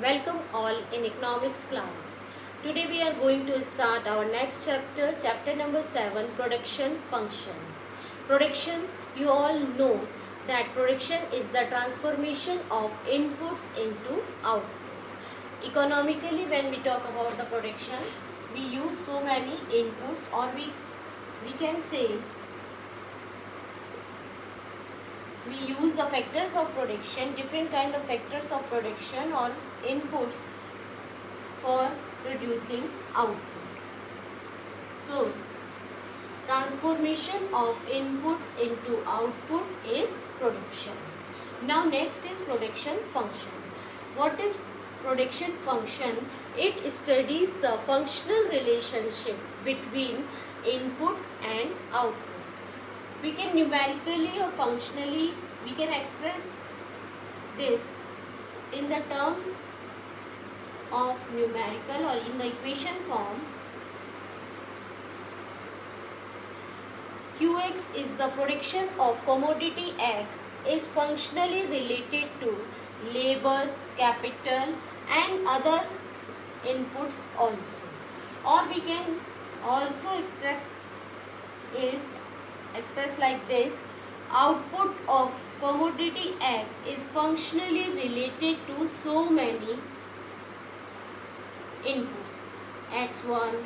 Welcome all in economics class. Today we are going to start our next chapter, chapter number 7, production function. Production, you all know that production is the transformation of inputs into output. Economically, when we talk about the production, we use so many inputs, or we can say we use the factors of production, different kind of factors of production or inputs for producing output. So transformation of inputs into output is production. Now next is production function. What is production function? It studies the functional relationship between input and output. We can numerically or functionally, we can express this in the terms of numerical or in the equation form. Qx is the production of commodity X is functionally related to labor, capital and other inputs also. Or we can also express like this: output of commodity X is functionally related to so many inputs, X1,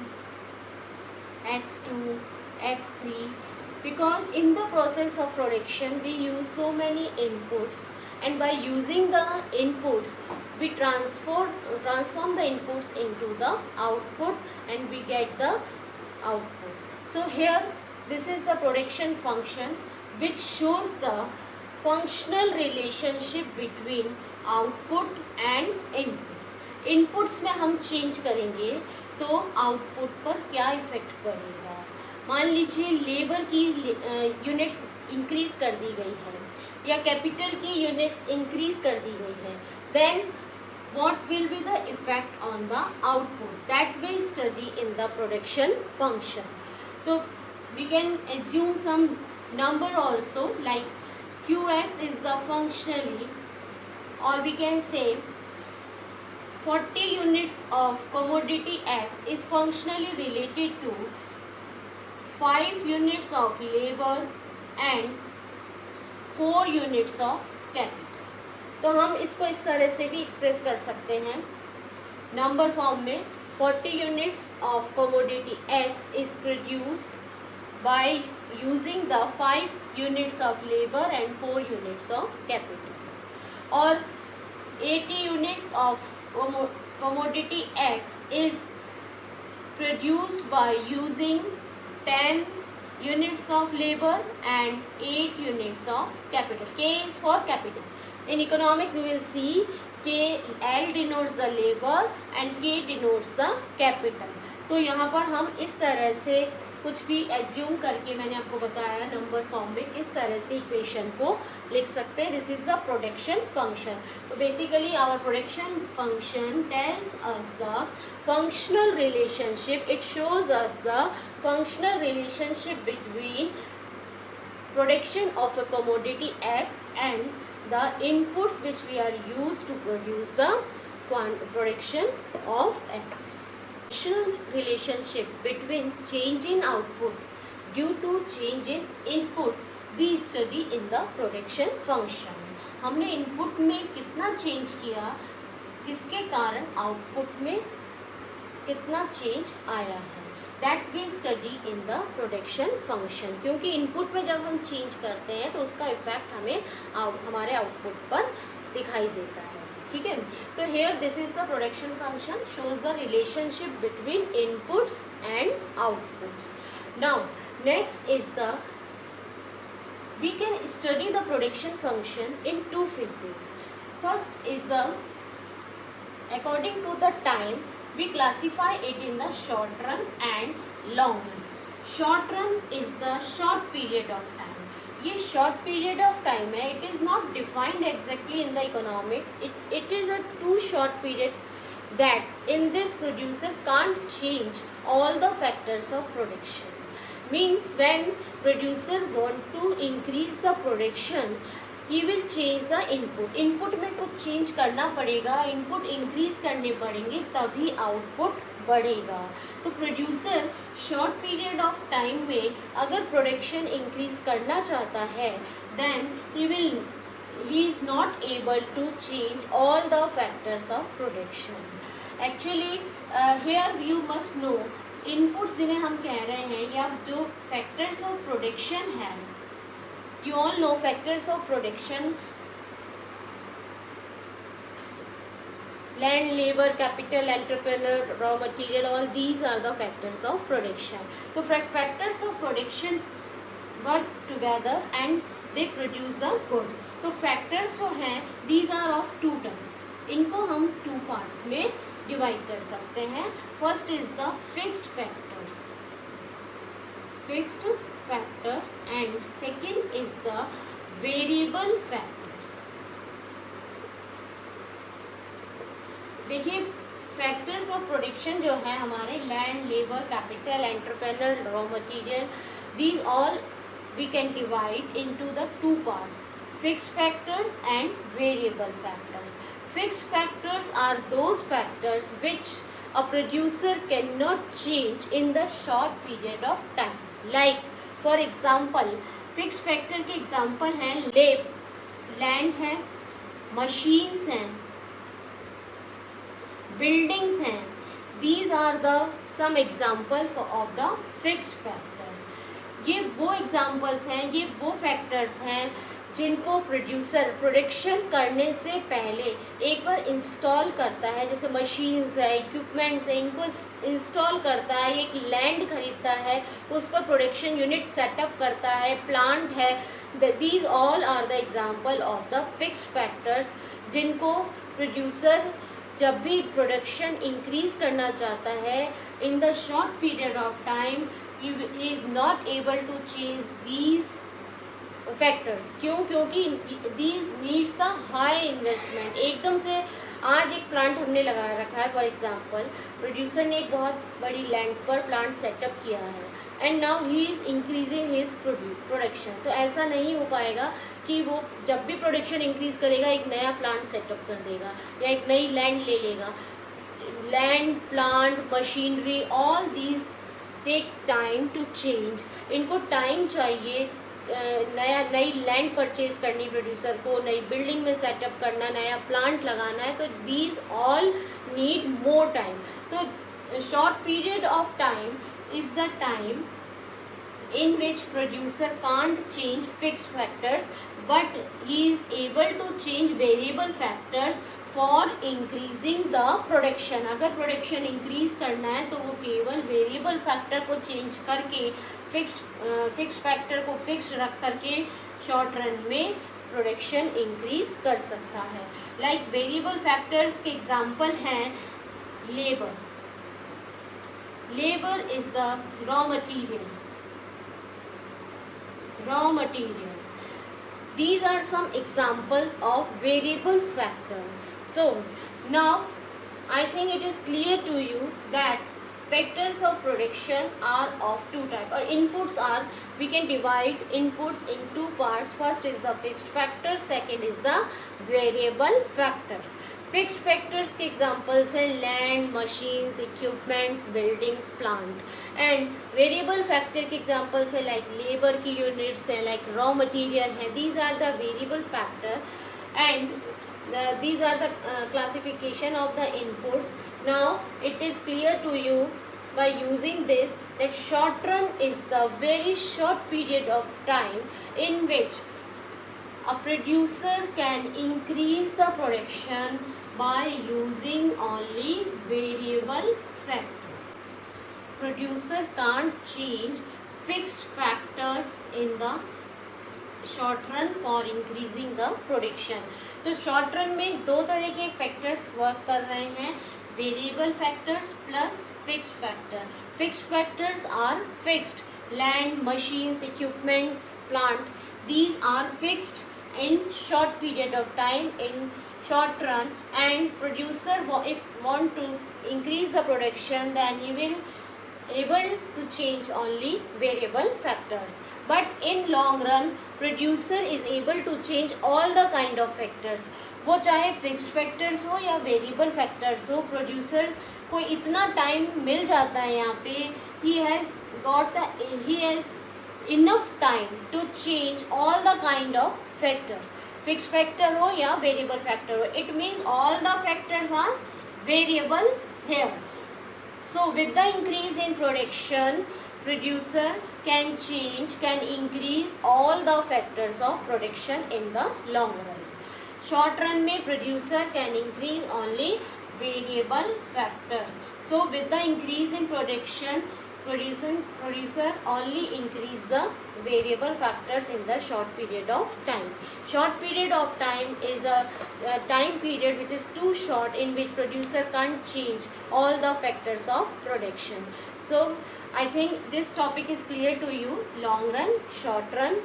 X2, X3, because in the process of production we use so many inputs, and by using the inputs we transform the inputs into the output and we get the output. So here this is the production function which shows the functional relationship between output and inputs. Inputs में हम change करेंगे तो output पर क्या effect पड़ेगा. मान लीजिए labour की यूनिट्स इंक्रीज कर दी गई है या कैपिटल की यूनिट्स इंक्रीज कर दी गई है, then what will be the effect on the output? That will study in the production function. So we can assume some number also, like Qx is the functionally, or we can say 40 units of commodity X is functionally related to 5 units of labor and 4 units of capital. तो हम इसको इस तरह से भी express कर सकते हैं नंबर फॉर्म में. 40 units of commodity X is produced by using the 5 units of labor and 4 units of capital, or 80 units of commodity X is produced by using 10 units of labor and 8 units of capital. K is for capital. In economics you will see K, L denotes the labor and K denotes the capital. तो यहाँ पर हम इस तरह से कुछ भी assume करके, मैंने आपको बताया नंबर फॉर्म में किस तरह से इक्वेशन को लिख सकते हैं. This is the production function. तो basically our production function tells us the functional relationship. It shows us the functional relationship between production of a commodity X and the inputs which we are used to produce the production of X. Functional relationship between change in output due to change in input we study in the production function. हमने input में कितना change किया जिसके कारण output में कितना change आया है, that we study in the production function. क्योंकि इनपुट में जब हम चेंज करते हैं तो उसका इफेक्ट हमें हमारे आउटपुट पर दिखाई देता है. ठीक है. तो here this is the production function, shows the relationship between inputs and outputs. Now next is the we can study the production function in two phases. First is the, according to the time, we classify it in the short run and long run. Short run is the short period of time. ये short period of time है. It is not defined exactly in the economics. It is a too short period that in this producer can't change all the factors of production. Means when producer want to increase the production, he will change the input. Input में कुछ change करना पड़ेगा, input increase करने पड़ेंगे तभी output बढ़ेगा। तो producer short period of time में अगर प्रोडक्शन इंक्रीज करना चाहता है then he is not able to change all the factors of production. Actually here you must know inputs जिन्हें हम कह रहे हैं या जो factors of production है, you all know factors of production, land, labor, capital, entrepreneur, raw material, all these are the factors of production. So factors of production work together and they produce the goods. तो factors जो हैं these are of two types. इनको हम two parts में divide कर सकते हैं. First is the fixed factors. Fixed factors and second is the variable factors. देखिए फैक्टर्स ऑफ प्रोडक्शन जो है हमारे land, labour, capital, entrepreneur, raw material, these all we can divide into the two parts, fixed factors and variable factors. Fixed factors are those factors which a producer cannot change in the short period of time. Like for example, fixed factor के example हैं land है, machines हैं, buildings हैं. These are the some example of the fixed factors. ये वो examples हैं, ये वो फैक्टर्स हैं जिनको प्रोड्यूसर प्रोडक्शन करने से पहले एक बार इंस्टॉल करता है. जैसे मशीन्स है, इक्विपमेंट्स है, इनको इंस्टॉल करता है, एक लैंड खरीदता है, उस पर प्रोडक्शन यूनिट सेटअप करता है, प्लांट है. These all are the example of the fixed factors जिनको प्रोड्यूसर जब भी प्रोडक्शन इंक्रीज करना चाहता है in the short period of time he is not able to change these factors. क्यों? क्योंकि these needs the high investment. एकदम से आज एक प्लांट हमने लगा रखा है, फॉर एग्जांपल प्रोड्यूसर ने एक बहुत बड़ी लैंड पर प्लांट सेटअप किया है and now he is increasing his production. तो ऐसा नहीं हो पाएगा कि वो जब भी प्रोडक्शन इंक्रीज करेगा एक नया प्लांट सेटअप कर देगा या एक नई लैंड ले लेगा. Land, plant, machinery, all these take time to change. इनको टाइम चाहिए नई लैंड परचेज करनी प्रोड्यूसर को, नई बिल्डिंग में सेटअप करना, नया प्लांट लगाना है. तो these all need more time. तो short period of time is the time in which producer can't change fixed factors but he is able to change variable factors for increasing the production. अगर production increase करना है तो वो केवल variable factor को change करके fixed factor को fix रख करके शॉर्ट रन में प्रोडक्शन इंक्रीज कर सकता है. लाइक वेरिएबल फैक्टर्स के एग्जांपल हैं labour. Labour is the raw material. These are some examples of variable factor. So now I think it is clear to you that factors of production are of two types, or inputs are, we can divide inputs in two parts. First is the fixed factor, second is the variable factors. Fixed factors के examples हैं land, machines, equipments, buildings, plant. And variable factor के examples हैं like labour की units हैं, like raw material है. These are the variable factor and these are the classification of the inputs. Now it is clear to you by using this that short run is the very short period of time in which a producer can increase the production by using only variable factors. Producer can't change fixed factors in the short run for increasing the production. तो short run में दो तरह के factors work कर रहे हैं, variable factors plus fixed factor. Fixed factors are fixed. Land, machines, equipments, plant. These are fixed in short period of time, in short run, and producer if want to increase the production then he will able to change only variable factors, but in long run producer is able to change all the kind of factors. वो चाहे fixed factors हो या variable factors हो, producers को इतना time मिल जाता है यहाँ पे, he has enough time to change all the kind of factors. Fixed factor हो या वेरिएबल फैक्टर हो, it means all the factors are variable here. So with the increase in production, producer can increase all the factors of production in the long run. Short run में producer can increase only variable factors. So with the increase in production, producer only increase the variable factors in the short period of time. Short period of time is a time period which is too short, in which producer can't change all the factors of production. So I think this topic is clear to you. Long run, short run.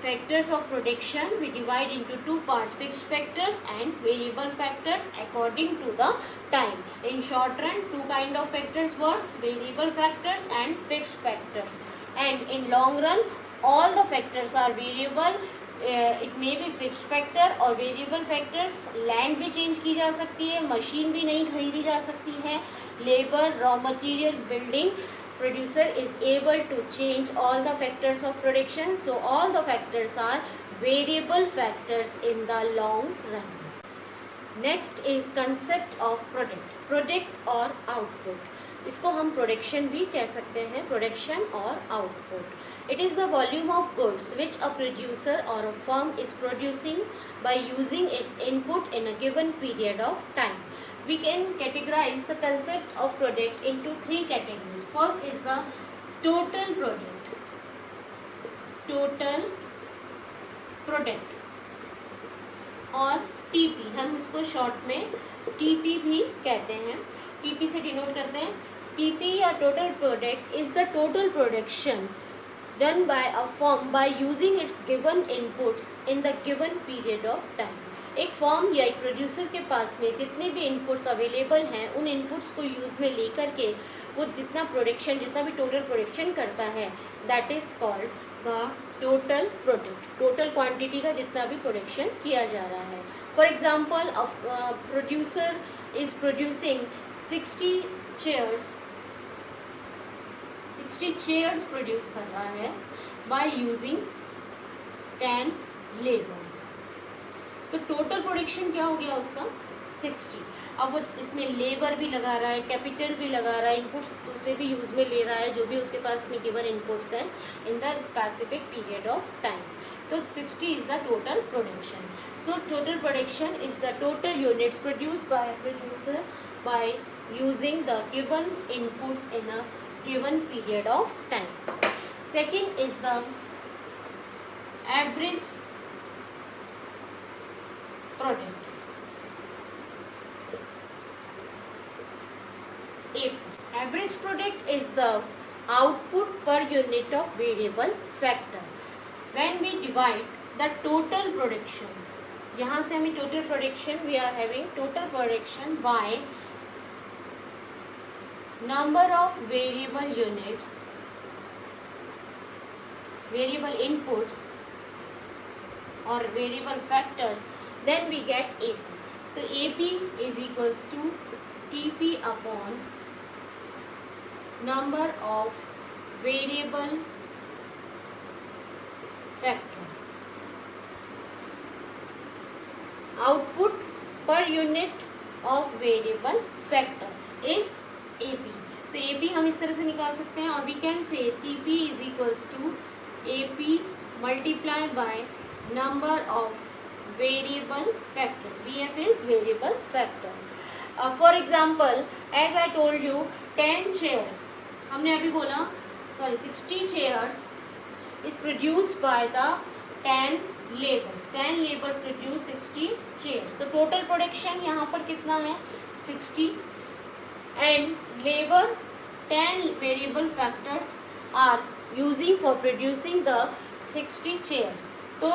Factors of production we divide into two parts, fixed factors and variable factors according to the time. In short run, two kind of factors works, variable factors and fixed factors. And in long run, all the factors are variable. It may be fixed factor और variable factors. Land भी change की जा सकती है, machine भी नहीं खरीदी जा सकती है, labor, raw material, building. Producer is able to change all the factors of production. So all the factors are variable factors in the long run. Next is concept of product और output. इसको हम production भी कह सकते हैं, production और output. It is the volume of goods which a producer or a firm is producing by using its input in a given period of time. We can categorize the concept of product into three categories. First is the total product. Total product और TP, हम इसको short में TP भी कहते हैं, TP से denote करते हैं. TP या total product is the total production done by a firm by using its given inputs in the given period of time. एक फॉर्म या एक प्रोड्यूसर के पास में जितने भी इनपुट्स अवेलेबल हैं, उन इनपुट्स को यूज़ में लेकर के वो जितना भी टोटल प्रोडक्शन करता है, that is called the total product. Total quantity का जितना भी प्रोडक्शन किया जा रहा है. For example, producer is producing 60 chairs produce कर रहा है बाय यूजिंग 10 लेबर्स. तो टोटल प्रोडक्शन क्या हो गया उसका 60. अब वो इसमें लेबर भी लगा रहा है, कैपिटल भी लगा रहा है, इनपुट्स दूसरे भी यूज़ में ले रहा है, जो भी उसके पास में गिवन इनपुट्स हैं in the specific period of time. तो 60 is the total production. So total production is the total units produced by producer by using the given inputs in a given period of time. Second is the average product. Average product is the output per unit of variable factor. When we divide the total production, यहाँ से हमें total production, we are having total production by number of variable units, variable inputs or variable factors, then we get AP. So AP is equals to TP upon number of variable factor. Output per unit of variable factor is AP. तो AP हम इस तरह से निकाल सकते हैं, और we can say TP is equals to AP multiplied by number of variable factors. VF is variable factor. For example, as I told you, 10 chairs, हमने अभी बोला, 60 chairs is produced by the 10 laborers. 10 laborers produce 60 chairs. तो total production यहाँ पर कितना है 60, and labor 10 variable factors are using for producing the 60 chairs. तो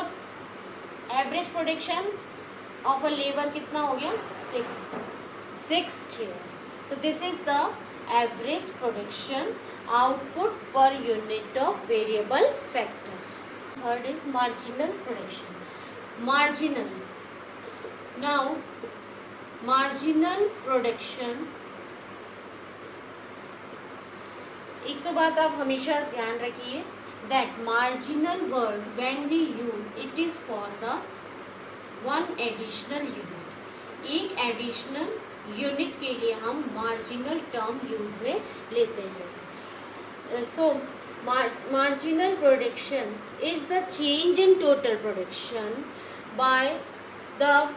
average production of a labour कितना हो गया 6 chairs. तो this is the average production output per unit of variable factor. Third is marginal production. Marginal. Now, marginal production, एक तो बात आप हमेशा ध्यान रखिए that marginal word when we use it is for the one additional unit. एक additional unit के लिए हम marginal term use में लेते हैं. So marginal production is the change in total production by the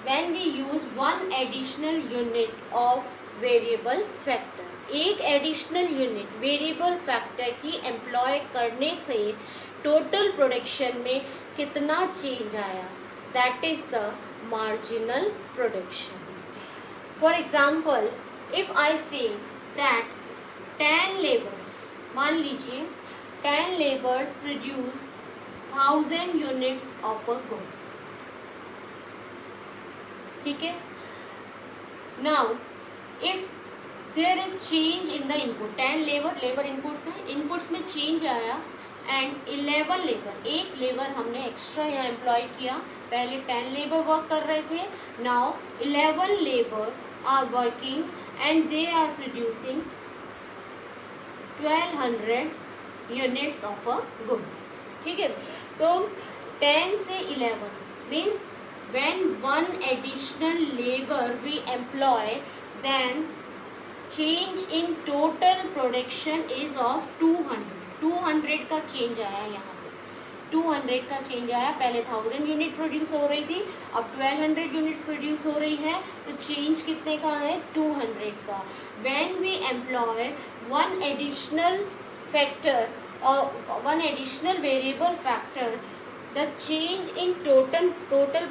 when we use one additional unit of variable factor. एक additional unit variable factor की employ करने से टोटल प्रोडक्शन में कितना चेंज आया, that is the marginal production. For example, if I say that 10 labours, मान लीजिए 10 labours produce 1000 units of a good. ठीक है. Now if there is change in the input, 10 labour inputs हैं, inputs में change आया and 11 labour, एक labour हमने extra यहाँ एम्प्लॉय किया. पहले 10 लेबर वर्क कर रहे थे, now 11 labour are working and they are producing 1200 units of a good. ठीक है. तो 10 से 11 means when one additional labor we employ, then change in total production is of 200. 200 का चेंज आया यहाँ पे, 200 का चेंज आया. पहले 1000 यूनिट प्रोड्यूस हो रही थी, अब 1200 यूनिट्स प्रोड्यूस हो रही है. तो चेंज कितने का है? 200 का. when we employ one additional factor or one additional variable factor, the change in total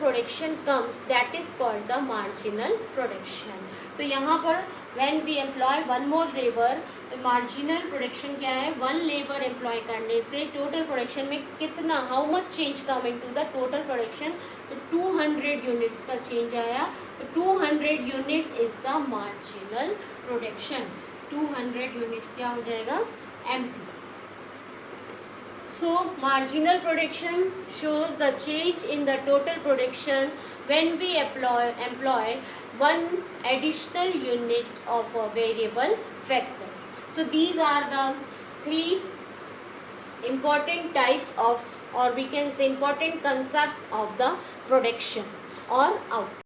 production comes, that is called the marginal production. तो यहाँ पर when we employ one more labor, marginal production क्या है? one labor employ करने से total production में कितना, how much change come into the total production? so 200 units का change आया. तो 200 units is the marginal production. 200 units क्या हो जाएगा? MP. So marginal production shows the change in the total production when we employ one additional unit of a variable factor. So these are the 3 important types of, or we can say important concepts of the production or output.